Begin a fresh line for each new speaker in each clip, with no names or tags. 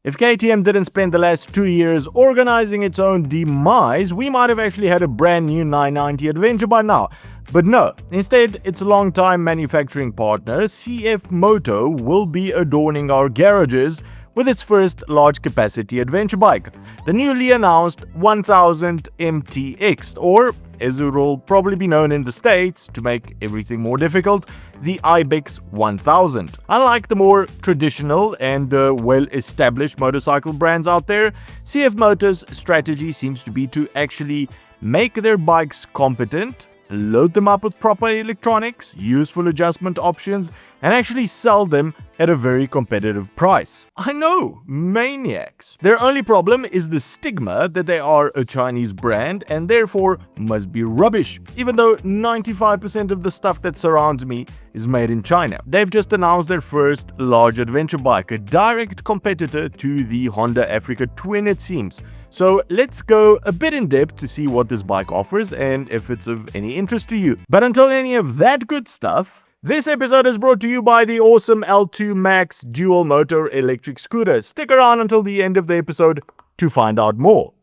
If KTM didn't spend the last 2 years organizing its own demise, we might have actually had a brand new 990 Adventure by now. But no, instead, its longtime manufacturing partner, CFMOTO, will be adorning our garages with its first large-capacity adventure bike, the newly announced 1000MT-X, or as it will probably be known in the States, to make everything more difficult, the IBEX 1000. Unlike the more traditional and well-established motorcycle brands out there, CFMOTO's strategy seems to be to actually make their bikes competent, load them up with proper electronics, useful adjustment options, and actually sell them at a very competitive price. I know, maniacs. Their only problem is the stigma that they are a Chinese brand and therefore must be rubbish, even though 95% of the stuff that surrounds me is made in China. They've just announced their first large adventure bike, a direct competitor to the Honda Africa Twin, it seems. So let's go a bit in depth to see what this bike offers and if it's of any interest to you. But until any of that good stuff, this episode is brought to you by the awesome L2 Max dual motor electric scooter. Stick around until the end of the episode to find out more.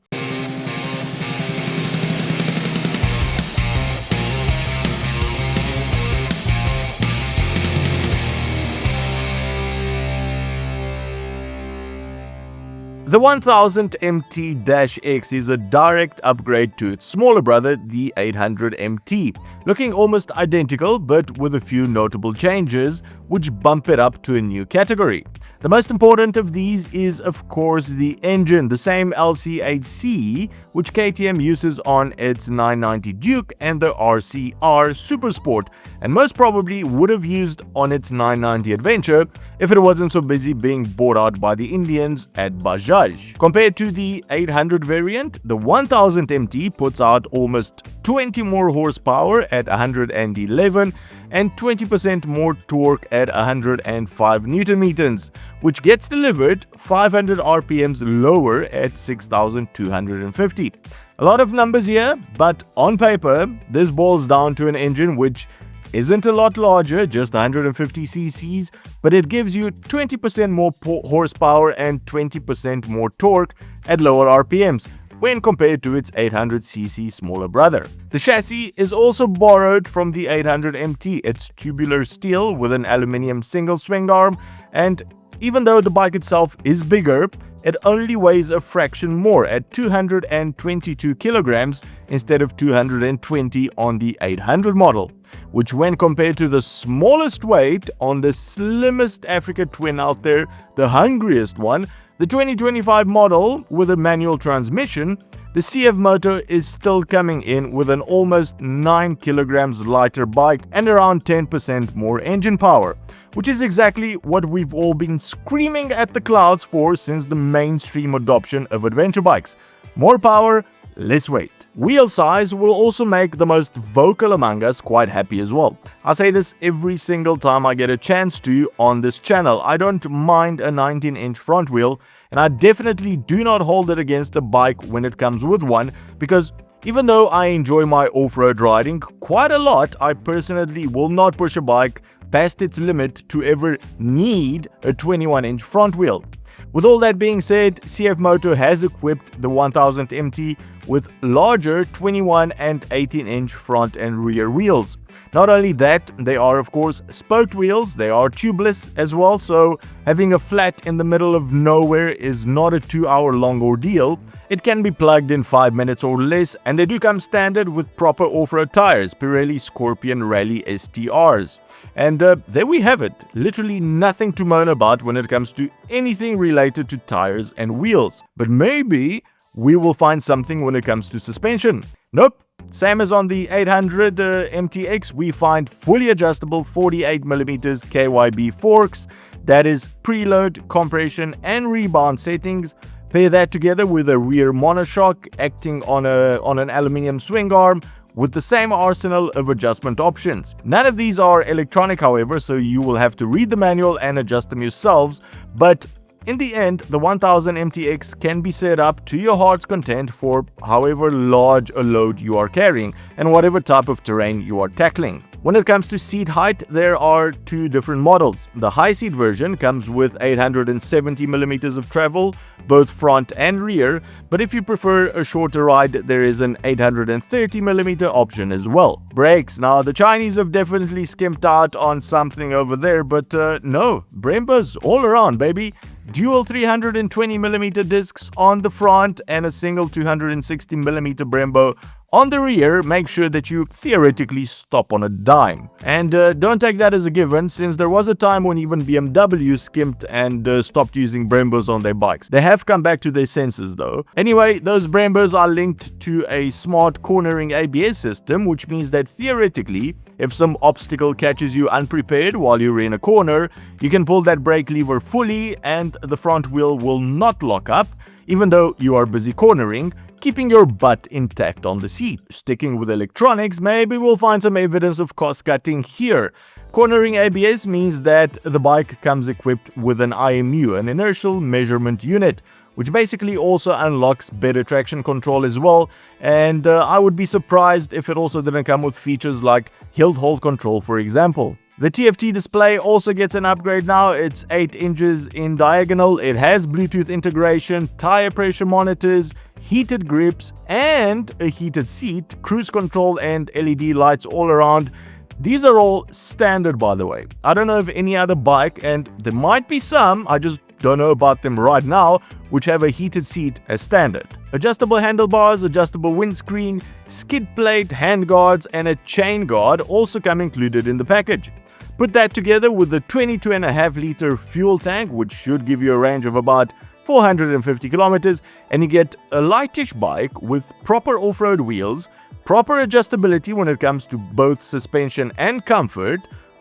The 1000MT-X is a direct upgrade to its smaller brother, the 800MT, looking almost identical but with a few notable changes which bump it up to a new category. The most important of these is, of course, the engine, the same LC8C which KTM uses on its 990 Duke and the RCR Supersport, and most probably would have used on its 990 Adventure if it wasn't so busy being bought out by the Indians at Bajaj. Compared to the 800 variant, the 1000MT puts out almost 20 more horsepower at 111 and 20% more torque at 105 Newton meters, which gets delivered 500 RPMs lower at 6,250. A lot of numbers here, but on paper, this boils down to an engine which isn't a lot larger, just 150 cc's, but it gives you 20% more horsepower and 20% more torque at lower RPMs when compared to its 800cc smaller brother. The chassis is also borrowed from the 800MT. It's tubular steel with an aluminium single swing arm, and even though the bike itself is bigger, it only weighs a fraction more at 222 kilograms instead of 220 on the 800 model, which when compared to the smallest weight on the slimmest Africa Twin out there, the hungriest one, the 2025 model with a manual transmission, the CFMOTO is still coming in with an almost 9 kilograms lighter bike and around 10% more engine power, which is exactly what we've all been screaming at the clouds for since the mainstream adoption of adventure bikes. More power, less weight. Wheel size will also make the most vocal among us quite happy as well. I say this every single time I get a chance to on this channel. I don't mind a 19-inch front wheel, and I definitely do not hold it against a bike when it comes with one, because even though I enjoy my off-road riding quite a lot, I personally will not push a bike past its limit to ever need a 21-inch front wheel. With all that being said, CFMOTO has equipped the 1000MT with larger 21 and 18-inch front and rear wheels. Not only that, they are of course spoked wheels, they are tubeless as well, so having a flat in the middle of nowhere is not a 2-hour-long ordeal. It can be plugged in 5 minutes or less, and they do come standard with proper off-road tires, Pirelli Scorpion Rally STRs. And there we have it, literally nothing to moan about when it comes to anything related to tires and wheels. But maybe we will find something when it comes to suspension. Nope, same as on the 800MT-X, we find fully adjustable 48mm KYB forks, that is preload, compression and rebound settings. Pair that together with a rear monoshock acting on an aluminium swing arm with the same arsenal of adjustment options. None of these are electronic, however, so you will have to read the manual and adjust them yourselves, but In the end, the 1000MT-X can be set up to your heart's content for however large a load you are carrying and whatever type of terrain you are tackling. When it comes to seat height, there are two different models. The high seat version comes with 870mm of travel, both front and rear, but if you prefer a shorter ride, there is an 830mm option as well. Brakes. Now, the Chinese have definitely skimped out on something over there, but no, Brembos all around, baby. Dual 320mm discs on the front and a single 260mm Brembo on the rear. Make sure that you theoretically stop on a dime. And don't take that as a given, since there was a time when even BMW skimped and stopped using Brembos on their bikes. They have come back to their senses though. Anyway, those Brembos are linked to a smart cornering ABS system, which means that theoretically, if some obstacle catches you unprepared while you're in a corner, you can pull that brake lever fully and the front wheel will not lock up, even though you are busy cornering, keeping your butt intact on the seat. Sticking with electronics, maybe we'll find some evidence of cost cutting here. Cornering ABS means that the bike comes equipped with an IMU, an inertial measurement unit, which basically also unlocks better traction control as well, and I would be surprised if it also didn't come with features like hill-hold control, for example. The TFT display also gets an upgrade now. It's 8 inches in diagonal, it has Bluetooth integration, tire pressure monitors, heated grips, and a heated seat, cruise control and LED lights all around. These are all standard, by the way. I don't know of any other bike, and there might be some, I just don't know about them right now, which have a heated seat as standard. Adjustable handlebars, adjustable windscreen, skid plate, handguards, and a chain guard also come included in the package. Put that together with the 22.5-liter fuel tank, which should give you a range of about 450 kilometers, and you get a lightish bike with proper off-road wheels, proper adjustability when it comes to both suspension and comfort,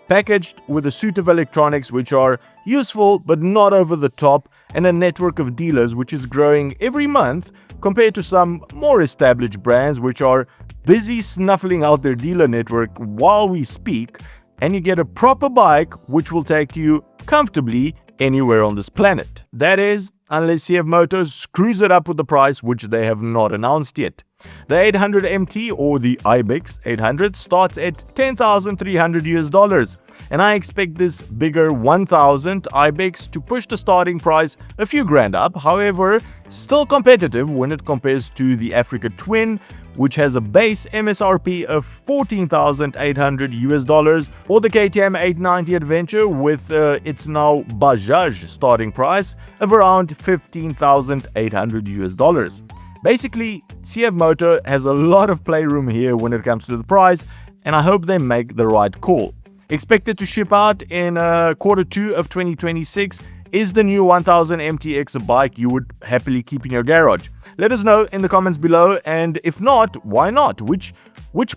packaged with a suite of electronics which are useful but not over the top, and a network of dealers which is growing every month compared to some more established brands which are busy snuffling out their dealer network while we speak. And you get a proper bike which will take you comfortably anywhere on this planet. That is, unless CFMOTO screws it up with the price, which they have not announced yet. The 800MT, or the IBEX 800, starts at $10,300, and I expect this bigger 1000 IBEX to push the starting price a few grand up. However, still competitive when it compares to the Africa Twin, which has a base MSRP of $14,800, or the KTM 890 Adventure with its now Bajaj starting price of around $15,800. Basically, CFMOTO has a lot of playroom here when it comes to the price, and I hope they make the right call. Expected to ship out in Q2 of 2026. Is the new 1000MT-X a bike you would happily keep in your garage? Let us know in the comments below, and if not, why not? Which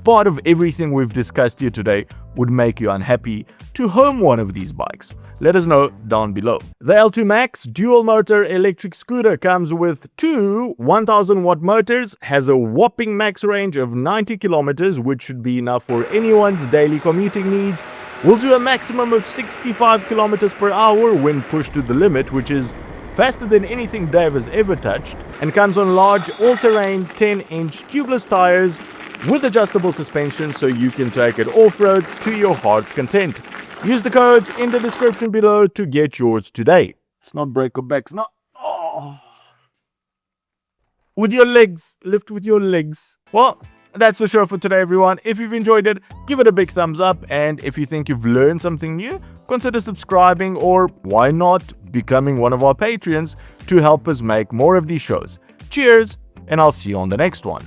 part of everything we've discussed here today would make you unhappy to home one of these bikes? Let us know down below. The L2 Max dual motor electric scooter comes with two 1000 watt motors, has a whopping max range of 90 kilometers, which should be enough for anyone's daily commuting needs. Will do a maximum of 65 kilometers per hour when pushed to the limit, which is faster than anything Dave has ever touched, and comes on large all-terrain 10-inch tubeless tires with adjustable suspension so you can take it off-road to your heart's content. Use the codes in the description below to get yours today. It's not break or backs, not. Oh. With your legs, lift with your legs. Well, that's the show for today, everyone. If you've enjoyed it, give it a big thumbs up, and if you think you've learned something new, consider subscribing, or why not becoming one of our Patreons to help us make more of these shows. Cheers, and I'll see you on the next one.